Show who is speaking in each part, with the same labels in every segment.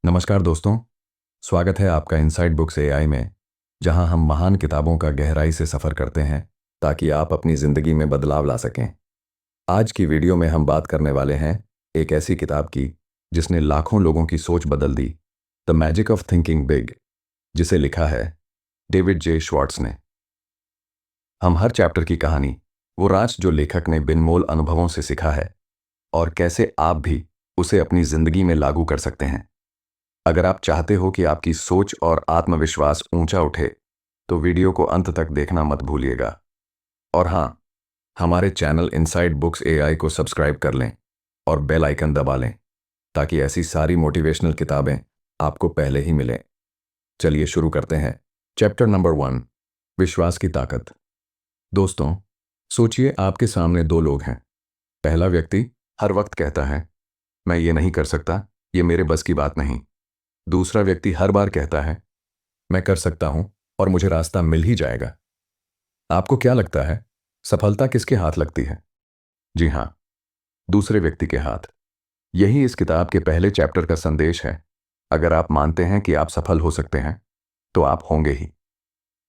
Speaker 1: नमस्कार दोस्तों, स्वागत है आपका इनसाइड बुक्स एआई में, जहां हम महान किताबों का गहराई से सफ़र करते हैं ताकि आप अपनी ज़िंदगी में बदलाव ला सकें। आज की वीडियो में हम बात करने वाले हैं एक ऐसी किताब की जिसने लाखों लोगों की सोच बदल दी, the magic of thinking big, जिसे लिखा है डेविड जे श्वार्ट्ज ने। हम हर चैप्टर की कहानी, वो राज जो लेखक ने बिनमोल अनुभवों से सीखा है और कैसे आप भी उसे अपनी ज़िंदगी में लागू कर सकते हैं। अगर आप चाहते हो कि आपकी सोच और आत्मविश्वास ऊंचा उठे, तो वीडियो को अंत तक देखना मत भूलिएगा। और हाँ, हमारे चैनल इनसाइड बुक्स एआई को सब्सक्राइब कर लें और बेल आइकन दबा लें ताकि ऐसी सारी मोटिवेशनल किताबें आपको पहले ही मिलें। चलिए शुरू करते हैं। चैप्टर नंबर 1, विश्वास की ताकत। दोस्तों, सोचिए आपके सामने दो लोग हैं। पहला व्यक्ति हर वक्त कहता है, मैं ये नहीं कर सकता, ये मेरे बस की बात नहीं। दूसरा व्यक्ति हर बार कहता है, मैं कर सकता हूं और मुझे रास्ता मिल ही जाएगा। आपको क्या लगता है, सफलता किसके हाथ लगती है? जी हां, दूसरे व्यक्ति के हाथ। यही इस किताब के पहले चैप्टर का संदेश है। अगर आप मानते हैं कि आप सफल हो सकते हैं, तो आप होंगे ही।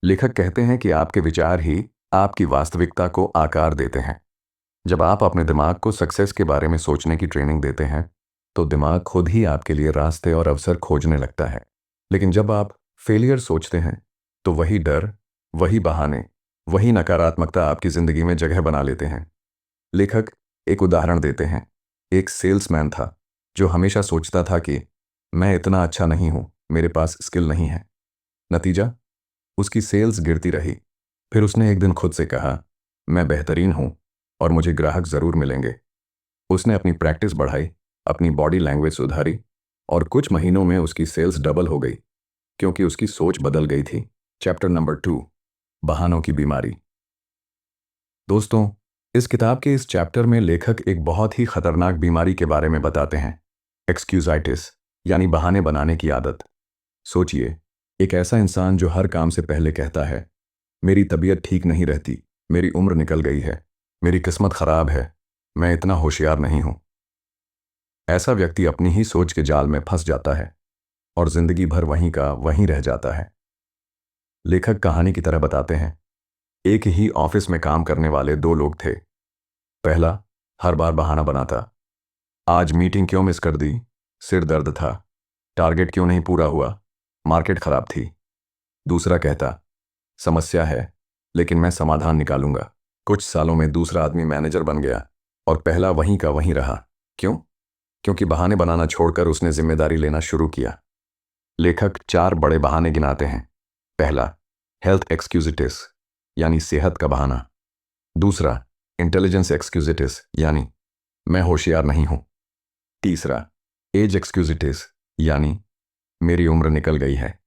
Speaker 1: लेखक कहते हैं कि आपके विचार ही आपकी वास्तविकता को आकार देते हैं। जब आप अपने दिमाग को सक्सेस के बारे में सोचने की ट्रेनिंग देते हैं, तो दिमाग खुद ही आपके लिए रास्ते और अवसर खोजने लगता है। लेकिन जब आप फेलियर सोचते हैं, तो वही डर, वही बहाने, वही नकारात्मकता आपकी ज़िंदगी में जगह बना लेते हैं। लेखक एक उदाहरण देते हैं। एक सेल्समैन था जो हमेशा सोचता था कि मैं इतना अच्छा नहीं हूँ, मेरे पास स्किल नहीं है। नतीजा, उसकी सेल्स गिरती रही। फिर उसने एक दिन खुद से कहा, मैं बेहतरीन हूँ और मुझे ग्राहक ज़रूर मिलेंगे। उसने अपनी प्रैक्टिस बढ़ाई, अपनी बॉडी लैंग्वेज सुधारी और कुछ महीनों में उसकी सेल्स डबल हो गई, क्योंकि उसकी सोच बदल गई थी। चैप्टर नंबर 2, बहानों की बीमारी। दोस्तों, इस किताब के इस चैप्टर में लेखक एक बहुत ही खतरनाक बीमारी के बारे में बताते हैं, एक्सक्यूजाइटिस, यानी बहाने बनाने की आदत। सोचिए, एक ऐसा इंसान जो हर काम से पहले कहता है, मेरी तबीयत ठीक नहीं रहती, मेरी उम्र निकल गई है, मेरी किस्मत खराब है, मैं इतना होशियार नहीं हूं। ऐसा व्यक्ति अपनी ही सोच के जाल में फंस जाता है और जिंदगी भर वहीं का वहीं रह जाता है। लेखक कहानी की तरह बताते हैं, एक ही ऑफिस में काम करने वाले दो लोग थे। पहला हर बार बहाना बनाता, आज मीटिंग क्यों मिस कर दी, सिर दर्द था, टारगेट क्यों नहीं पूरा हुआ, मार्केट खराब थी। दूसरा कहता, समस्या है, लेकिन मैं समाधान निकालूंगा। कुछ सालों में दूसरा आदमी मैनेजर बन गया और पहला वहीं का वहीं रहा। क्यों? क्योंकि बहाने बनाना छोड़कर उसने जिम्मेदारी लेना शुरू किया। लेखक 4 बड़े बहाने गिनाते हैं। पहला, हेल्थ एक्सक्यूजिटिस, यानी सेहत का बहाना। दूसरा, इंटेलिजेंस एक्सक्यूजिटिस, यानी मैं होशियार नहीं हूं। तीसरा, एज एक्सक्यूजिटिस, यानी मेरी उम्र निकल गई है।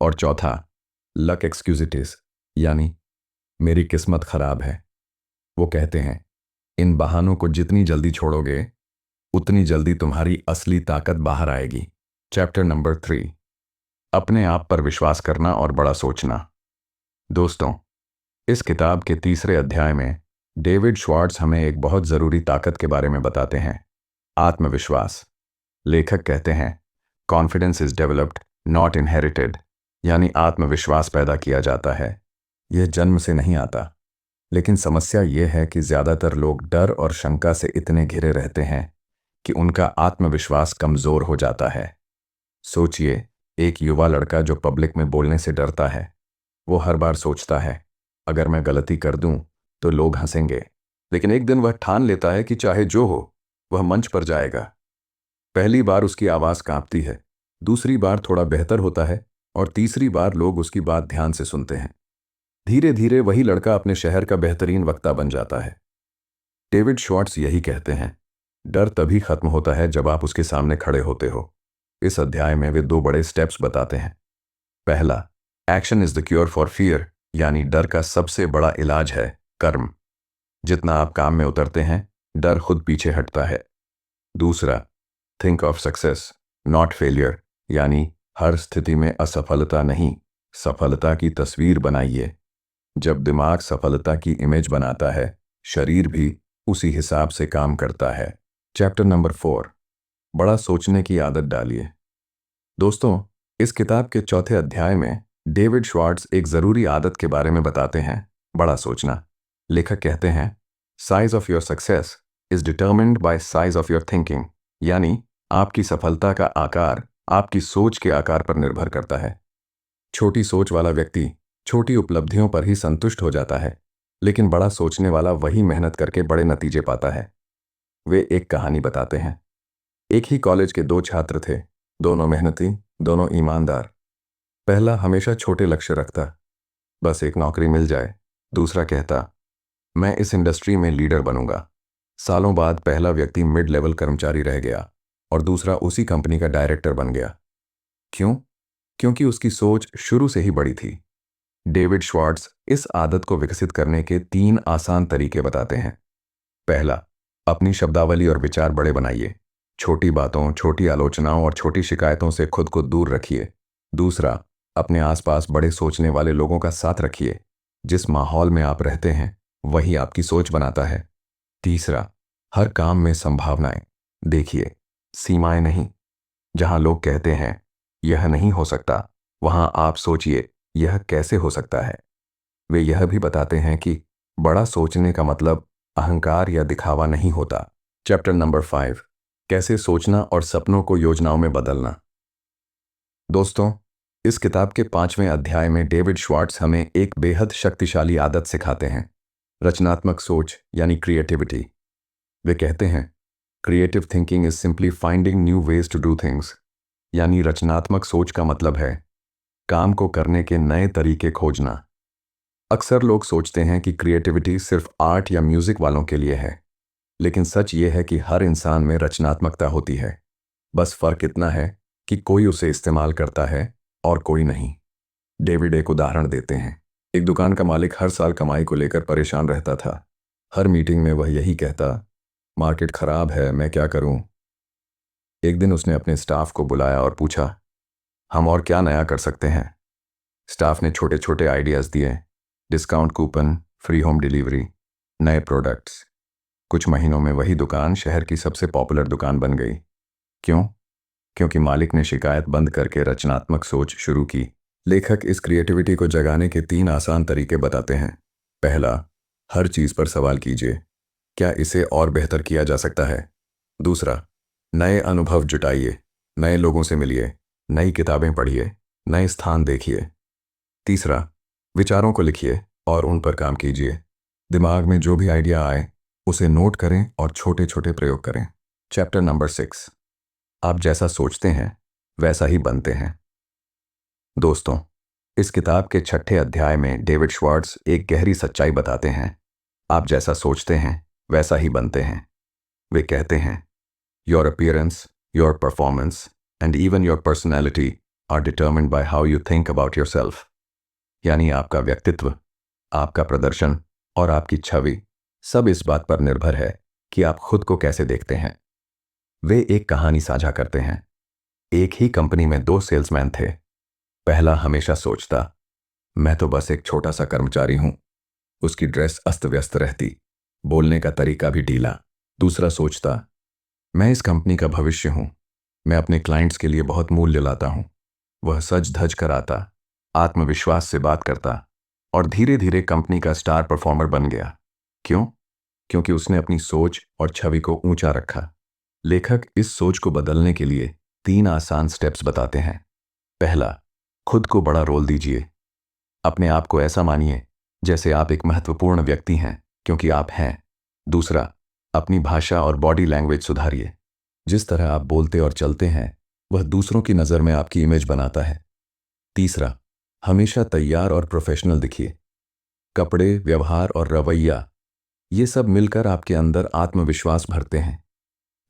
Speaker 1: और चौथा, लक एक्सक्यूजिटिस, यानी मेरी किस्मत खराब है। वो कहते हैं, इन बहानों को जितनी जल्दी छोड़ोगे, उतनी जल्दी तुम्हारी असली ताकत बाहर आएगी। चैप्टर नंबर 3, अपने आप पर विश्वास करना और बड़ा सोचना। दोस्तों, इस किताब के तीसरे अध्याय में डेविड श्वार्ट्ज हमें एक बहुत ज़रूरी ताकत के बारे में बताते हैं, आत्मविश्वास। लेखक कहते हैं, confidence is developed, not inherited, यानी आत्मविश्वास पैदा किया जाता है, यह जन्म से नहीं आता। लेकिन समस्या यह है कि ज़्यादातर लोग डर और शंका से इतने घिरे रहते हैं कि उनका आत्मविश्वास कमज़ोर हो जाता है। सोचिए, एक युवा लड़का जो पब्लिक में बोलने से डरता है। वो हर बार सोचता है, अगर मैं गलती कर दूं तो लोग हंसेंगे। लेकिन एक दिन वह ठान लेता है कि चाहे जो हो, वह मंच पर जाएगा। पहली बार उसकी आवाज़ कांपती है, दूसरी बार थोड़ा बेहतर होता है और तीसरी बार लोग उसकी बात ध्यान से सुनते हैं। धीरे धीरे वही लड़का अपने शहर का बेहतरीन वक्ता बन जाता है। डेविड श्वार्ट्ज यही कहते हैं, डर तभी खत्म होता है जब आप उसके सामने खड़े होते हो। इस अध्याय में वे 2 बड़े स्टेप्स बताते हैं। पहला, action is the cure for fear, यानी डर का सबसे बड़ा इलाज है कर्म। जितना आप काम में उतरते हैं, डर खुद पीछे हटता है। दूसरा, think of success, not failure, यानी हर स्थिति में असफलता नहीं, सफलता की तस्वीर बनाइए। जब दिमाग सफलता की इमेज बनाता है, शरीर भी उसी हिसाब से काम करता है। चैप्टर नंबर 4, बड़ा सोचने की आदत डालिए। दोस्तों, इस किताब के चौथे अध्याय में डेविड श्वार्ट्ज एक ज़रूरी आदत के बारे में बताते हैं, बड़ा सोचना। लेखक कहते हैं, size of your success is determined bye size of your thinking, यानी आपकी सफलता का आकार आपकी सोच के आकार पर निर्भर करता है। छोटी सोच वाला व्यक्ति छोटी उपलब्धियों पर ही संतुष्ट हो जाता है, लेकिन बड़ा सोचने वाला वही मेहनत करके बड़े नतीजे पाता है। वे एक कहानी बताते हैं। एक ही कॉलेज के दो छात्र थे, दोनों मेहनती, दोनों ईमानदार। पहला हमेशा छोटे लक्ष्य रखता, बस एक नौकरी मिल जाए। दूसरा कहता, मैं इस इंडस्ट्री में लीडर बनूंगा। सालों बाद पहला व्यक्ति मिड लेवल कर्मचारी रह गया और दूसरा उसी कंपनी का डायरेक्टर बन गया। क्यों? क्योंकि उसकी सोच शुरू से ही बड़ी थी। डेविड श्वार्ट्ज इस आदत को विकसित करने के 3 आसान तरीके बताते हैं। पहला, अपनी शब्दावली और विचार बड़े बनाइए। छोटी बातों, छोटी आलोचनाओं और छोटी शिकायतों से खुद को दूर रखिए। दूसरा, अपने आसपास बड़े सोचने वाले लोगों का साथ रखिए। जिस माहौल में आप रहते हैं वही आपकी सोच बनाता है। तीसरा, हर काम में संभावनाएं देखिए, सीमाएं नहीं। जहां लोग कहते हैं यह नहीं हो सकता, वहां आप सोचिए यह कैसे हो सकता है। वे यह भी बताते हैं कि बड़ा सोचने का मतलब अहंकार या दिखावा नहीं होता। चैप्टर नंबर 5, कैसे सोचना और सपनों को योजनाओं में बदलना। दोस्तों, इस किताब के 5वें अध्याय में डेविड श्वार्ट्ज हमें एक बेहद शक्तिशाली आदत सिखाते हैं, रचनात्मक सोच यानी क्रिएटिविटी। वे कहते हैं, creative thinking is simply finding new ways to do things, यानी रचनात्मक सोच का मतलब है काम को करने के नए तरीके खोजना। अक्सर लोग सोचते हैं कि क्रिएटिविटी सिर्फ आर्ट या म्यूजिक वालों के लिए है, लेकिन सच ये है कि हर इंसान में रचनात्मकता होती है। बस फर्क इतना है कि कोई उसे इस्तेमाल करता है और कोई नहीं। डेविड एक उदाहरण देते हैं। एक दुकान का मालिक हर साल कमाई को लेकर परेशान रहता था। हर मीटिंग में वह यही कहता, मार्केट खराब है, मैं क्या करूं। एक दिन उसने अपने स्टाफ को बुलाया और पूछा, हम और क्या नया कर सकते हैं। स्टाफ ने छोटे छोटे आइडियाज़ दिए, discount coupon, free home delivery, नए प्रोडक्ट्स। कुछ महीनों में वही दुकान शहर की सबसे पॉपुलर दुकान बन गई। क्यों? क्योंकि मालिक ने शिकायत बंद करके रचनात्मक सोच शुरू की। लेखक इस क्रिएटिविटी को जगाने के 3 आसान तरीके बताते हैं। पहला, हर चीज़ पर सवाल कीजिए, क्या इसे और बेहतर किया जा सकता है। दूसरा, नए अनुभव जुटाइए, नए लोगों से मिलिए, नई किताबें पढ़िए, नए स्थान देखिए। तीसरा, विचारों को लिखिए और उन पर काम कीजिए। दिमाग में जो भी आइडिया आए उसे नोट करें और छोटे छोटे प्रयोग करें। चैप्टर नंबर 6, आप जैसा सोचते हैं वैसा ही बनते हैं। दोस्तों, इस किताब के 6ठे अध्याय में डेविड श्वार्ट्ज एक गहरी सच्चाई बताते हैं, आप जैसा सोचते हैं वैसा ही बनते हैं। वे कहते हैं, your appearance, your performance and even your personality are determined by how you think about yourself, यानी आपका व्यक्तित्व, आपका प्रदर्शन और आपकी छवि सब इस बात पर निर्भर है कि आप खुद को कैसे देखते हैं। वे एक कहानी साझा करते हैं। एक ही कंपनी में 2 सेल्समैन थे। पहला हमेशा सोचता, मैं तो बस एक छोटा सा कर्मचारी हूं। उसकी ड्रेस अस्त व्यस्त रहती, बोलने का तरीका भी ढीला। दूसरा सोचता, मैं इस कंपनी का भविष्य हूं। मैं अपने क्लाइंट्स के लिए बहुत मूल्य लाता हूं। वह सज धज कर आता, आत्मविश्वास से बात करता और धीरे धीरे कंपनी का स्टार परफॉर्मर बन गया। क्यों? क्योंकि उसने अपनी सोच और छवि को ऊंचा रखा। लेखक इस सोच को बदलने के लिए 3 आसान स्टेप्स बताते हैं। पहला, खुद को बड़ा रोल दीजिए। अपने आप को ऐसा मानिए जैसे आप एक महत्वपूर्ण व्यक्ति हैं, क्योंकि आप हैं। दूसरा, अपनी भाषा और बॉडी लैंग्वेज सुधारिए। जिस तरह आप बोलते और चलते हैं वह दूसरों की नज़र में आपकी इमेज बनाता है। तीसरा, हमेशा तैयार और प्रोफेशनल दिखिए। कपड़े, व्यवहार और रवैया, ये सब मिलकर आपके अंदर आत्मविश्वास भरते हैं।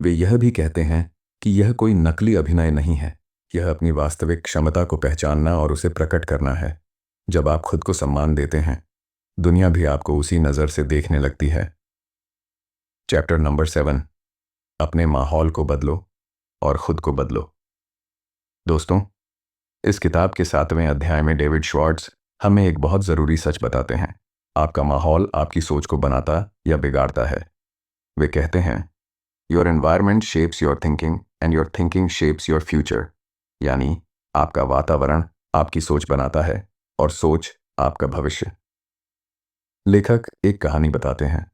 Speaker 1: वे यह भी कहते हैं कि यह कोई नकली अभिनय नहीं है, यह अपनी वास्तविक क्षमता को पहचानना और उसे प्रकट करना है। जब आप खुद को सम्मान देते हैं, दुनिया भी आपको उसी नज़र से देखने लगती है। चैप्टर नंबर 7, अपने माहौल को बदलो और खुद को बदलो। दोस्तों, इस किताब के 7वें अध्याय में डेविड श्वार्ट्ज हमें एक बहुत ज़रूरी सच बताते हैं, आपका माहौल आपकी सोच को बनाता या बिगाड़ता है। वे कहते हैं, your environment shapes your thinking and your thinking shapes your future. यानी आपका वातावरण आपकी सोच बनाता है और सोच आपका भविष्य। लेखक एक कहानी बताते हैं।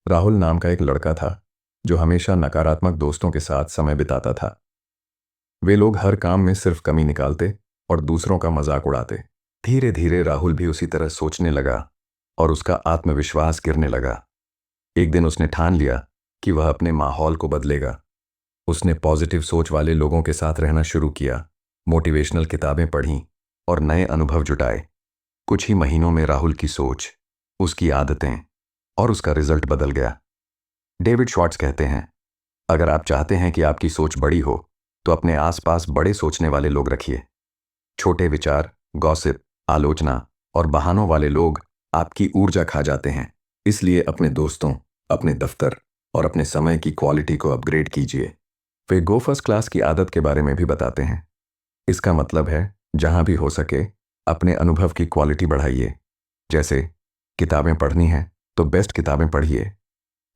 Speaker 1: राहुल नाम का एक लड़का था जो हमेशा नकारात्मक दोस्तों के साथ समय बिताता था। वे लोग हर काम में सिर्फ कमी निकालते और दूसरों का मजाक उड़ाते। धीरे धीरे राहुल भी उसी तरह सोचने लगा और उसका आत्मविश्वास गिरने लगा। एक दिन उसने ठान लिया कि वह अपने माहौल को बदलेगा। उसने पॉजिटिव सोच वाले लोगों के साथ रहना शुरू किया, मोटिवेशनल किताबें पढ़ीं और नए अनुभव जुटाए। कुछ ही महीनों में राहुल की सोच, उसकी आदतें और उसका रिजल्ट बदल गया। डेविड श्वार्ट्ज कहते हैं, अगर आप चाहते हैं कि आपकी सोच बड़ी हो तो अपने आसपास बड़े सोचने वाले लोग रखिए। छोटे विचार, गॉसिप, आलोचना और बहानों वाले लोग आपकी ऊर्जा खा जाते हैं। इसलिए अपने दोस्तों, अपने दफ्तर और अपने समय की क्वालिटी को अपग्रेड कीजिए। वे गो फर्स्ट क्लास की आदत के बारे में भी बताते हैं। इसका मतलब है जहां भी हो सके अपने अनुभव की क्वालिटी बढ़ाइए। जैसे किताबें पढ़नी है तो बेस्ट किताबें पढ़िए,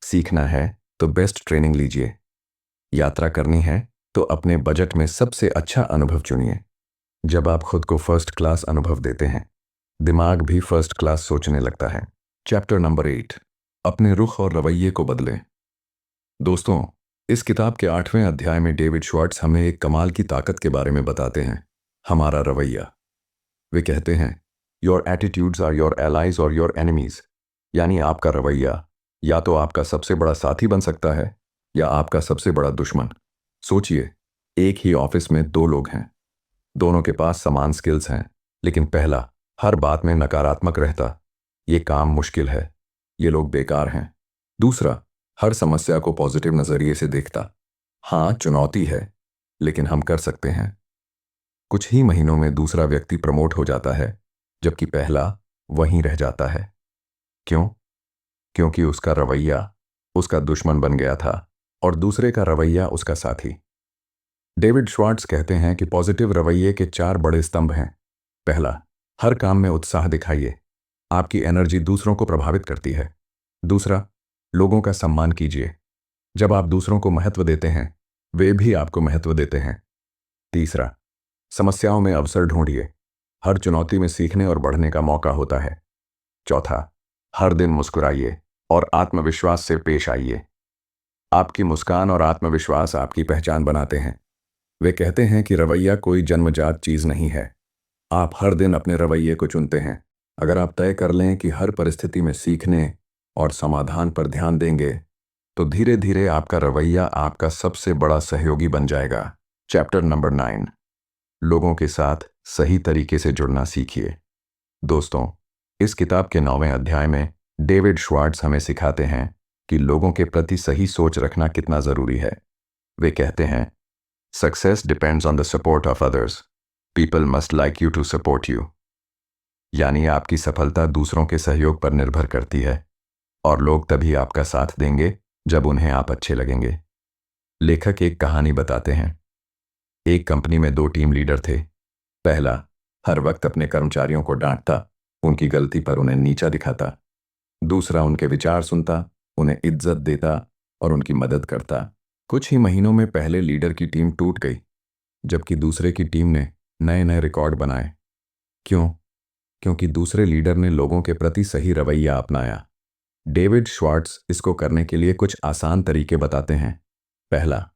Speaker 1: सीखना है तो बेस्ट ट्रेनिंग लीजिए, यात्रा करनी है तो अपने बजट में सबसे अच्छा अनुभव चुनिए। जब आप खुद को फर्स्ट क्लास अनुभव देते हैं, दिमाग भी फर्स्ट क्लास सोचने लगता है। चैप्टर नंबर 8, अपने रुख और रवैये को बदलें। दोस्तों, इस किताब के 8वें अध्याय में डेविड श्वार्ट्ज हमें एक कमाल की ताकत के बारे में बताते हैं, हमारा रवैया। वे कहते हैं, your attitudes are your allies or your enemies. यानी आपका रवैया या तो आपका सबसे बड़ा साथी बन सकता है या आपका सबसे बड़ा दुश्मन। सोचिए, एक ही ऑफिस में दो लोग हैं, दोनों के पास समान स्किल्स हैं, लेकिन पहला हर बात में नकारात्मक रहता, ये काम मुश्किल है, ये लोग बेकार हैं। दूसरा हर समस्या को पॉजिटिव नजरिए से देखता, हाँ चुनौती है लेकिन हम कर सकते हैं। कुछ ही महीनों में दूसरा व्यक्ति प्रमोट हो जाता है जबकि पहला वहीं रह जाता है। क्यों? क्योंकि उसका रवैया उसका दुश्मन बन गया था और दूसरे का रवैया उसका साथी। डेविड श्वार्ट्ज कहते हैं कि पॉजिटिव रवैये के 4 बड़े स्तंभ हैं। पहला, हर काम में उत्साह दिखाइए, आपकी एनर्जी दूसरों को प्रभावित करती है। दूसरा, लोगों का सम्मान कीजिए, जब आप दूसरों को महत्व देते हैं वे भी आपको महत्व देते हैं। तीसरा, समस्याओं में अवसर ढूंढिए, हर चुनौती में सीखने और बढ़ने का मौका होता है। चौथा, हर दिन मुस्कुराइए और आत्मविश्वास से पेश आइए, आपकी मुस्कान और आत्मविश्वास आपकी पहचान बनाते हैं। वे कहते हैं कि रवैया कोई जन्मजात चीज नहीं है, आप हर दिन अपने रवैये को चुनते हैं। अगर आप तय कर लें कि हर परिस्थिति में सीखने और समाधान पर ध्यान देंगे तो धीरे धीरे आपका रवैया आपका सबसे बड़ा सहयोगी बन जाएगा। चैप्टर नंबर 9, लोगों के साथ सही तरीके से जुड़ना सीखिए। दोस्तों, इस किताब के 9वें अध्याय में डेविड श्वार्ट्ज हमें सिखाते हैं कि लोगों के प्रति सही सोच रखना कितना जरूरी है। वे कहते हैं, success depends on the support of others, people must like you to support you. यानी आपकी सफलता दूसरों के सहयोग पर निर्भर करती है और लोग तभी आपका साथ देंगे जब उन्हें आप अच्छे लगेंगे। लेखक एक कहानी बताते हैं। एक कंपनी में 2 टीम लीडर थे। पहला हर वक्त अपने कर्मचारियों को डांटता, उनकी गलती पर उन्हें नीचा दिखाता। दूसरा उनके विचार सुनता, उन्हें इज्जत देता और उनकी मदद करता। कुछ ही महीनों में पहले लीडर की टीम टूट गई जबकि दूसरे की टीम ने नए नए रिकॉर्ड बनाए। क्यों? क्योंकि दूसरे लीडर ने लोगों के प्रति सही रवैया अपनाया। डेविड श्वार्ट्ज इसको करने के लिए कुछ आसान तरीके बताते हैं। पहला,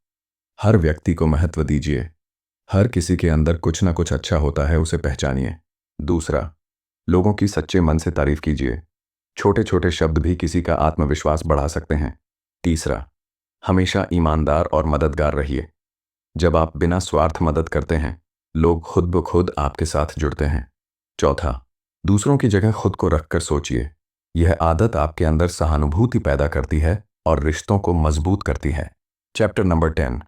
Speaker 1: हर व्यक्ति को महत्व दीजिए, हर किसी के अंदर कुछ ना कुछ अच्छा होता है, उसे पहचानिए। दूसरा, लोगों की सच्चे मन से तारीफ कीजिए, छोटे छोटे शब्द भी किसी का आत्मविश्वास बढ़ा सकते हैं। तीसरा, हमेशा ईमानदार और मददगार रहिए, जब आप बिना स्वार्थ मदद करते हैं लोग खुद ब खुद आपके साथ जुड़ते हैं। चौथा, दूसरों की जगह खुद को रखकर सोचिए, यह आदत आपके अंदर सहानुभूति पैदा करती है और रिश्तों को मजबूत करती है। चैप्टर नंबर 10,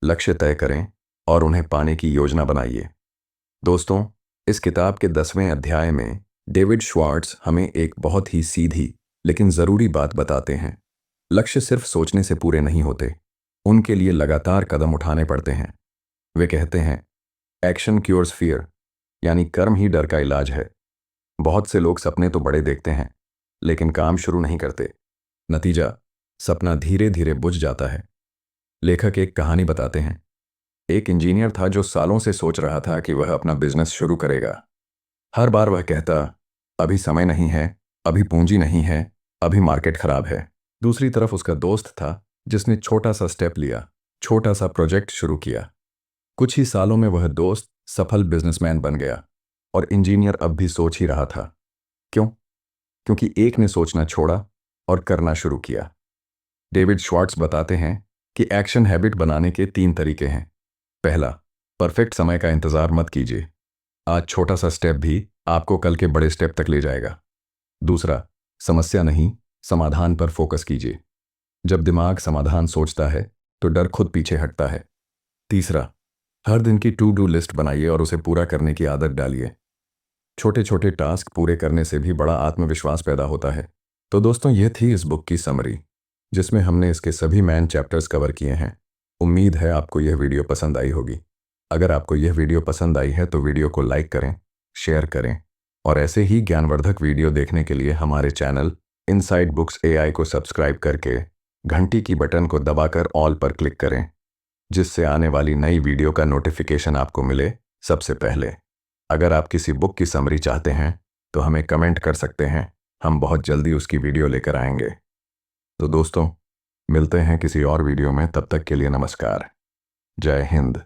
Speaker 1: लक्ष्य तय करें और उन्हें पाने की योजना बनाइए। दोस्तों, इस किताब के 10वें अध्याय में डेविड श्वार्ट्ज हमें एक बहुत ही सीधी लेकिन ज़रूरी बात बताते हैं। लक्ष्य सिर्फ सोचने से पूरे नहीं होते, उनके लिए लगातार कदम उठाने पड़ते हैं। वे कहते हैं, एक्शन क्योर्स फियर, यानी कर्म ही डर का इलाज है। बहुत से लोग सपने तो बड़े देखते हैं लेकिन काम शुरू नहीं करते। नतीजा, सपना धीरे धीरे बुझ जाता है। लेखक एक कहानी बताते हैं। एक इंजीनियर था जो सालों से सोच रहा था कि वह अपना बिजनेस शुरू करेगा। हर बार वह कहता, अभी समय नहीं है, अभी पूंजी नहीं है, अभी मार्केट खराब है। दूसरी तरफ उसका दोस्त था जिसने छोटा सा स्टेप लिया, छोटा सा प्रोजेक्ट शुरू किया। कुछ ही सालों में वह दोस्त सफल बिजनेसमैन बन गया और इंजीनियर अब भी सोच ही रहा था। क्यों? क्योंकि एक ने सोचना छोड़ा और करना शुरू किया। डेविड श्वार्ट्ज बताते हैं कि एक्शन हैबिट बनाने के 3 तरीके हैं। पहला, परफेक्ट समय का इंतजार मत कीजिए। आज छोटा सा स्टेप भी आपको कल के बड़े स्टेप तक ले जाएगा। दूसरा, समस्या नहीं, समाधान पर फोकस कीजिए। जब दिमाग समाधान सोचता है तो डर खुद पीछे हटता है। तीसरा, हर दिन की टू डू लिस्ट बनाइए और उसे पूरा करने की आदत डालिए। छोटे छोटे टास्क पूरे करने से भी बड़ा आत्मविश्वास पैदा होता है। तो दोस्तों, यह थी इस बुक की समरी, जिसमें हमने इसके सभी मेन चैप्टर्स कवर किए हैं। उम्मीद है आपको यह वीडियो पसंद आई होगी। अगर आपको यह वीडियो पसंद आई है तो वीडियो को लाइक करें, शेयर करें और ऐसे ही ज्ञानवर्धक वीडियो देखने के लिए हमारे चैनल इनसाइड बुक्स एआई को सब्सक्राइब करके घंटी की बटन को दबाकर ऑल पर क्लिक करें, जिससे आने वाली नई वीडियो का नोटिफिकेशन आपको मिले सबसे पहले। अगर आप किसी बुक की समरी चाहते हैं तो हमें कमेंट कर सकते हैं, हम बहुत जल्दी उसकी वीडियो लेकर आएंगे। तो दोस्तों, मिलते हैं किसी और वीडियो में, तब तक के लिए नमस्कार। जय हिंद।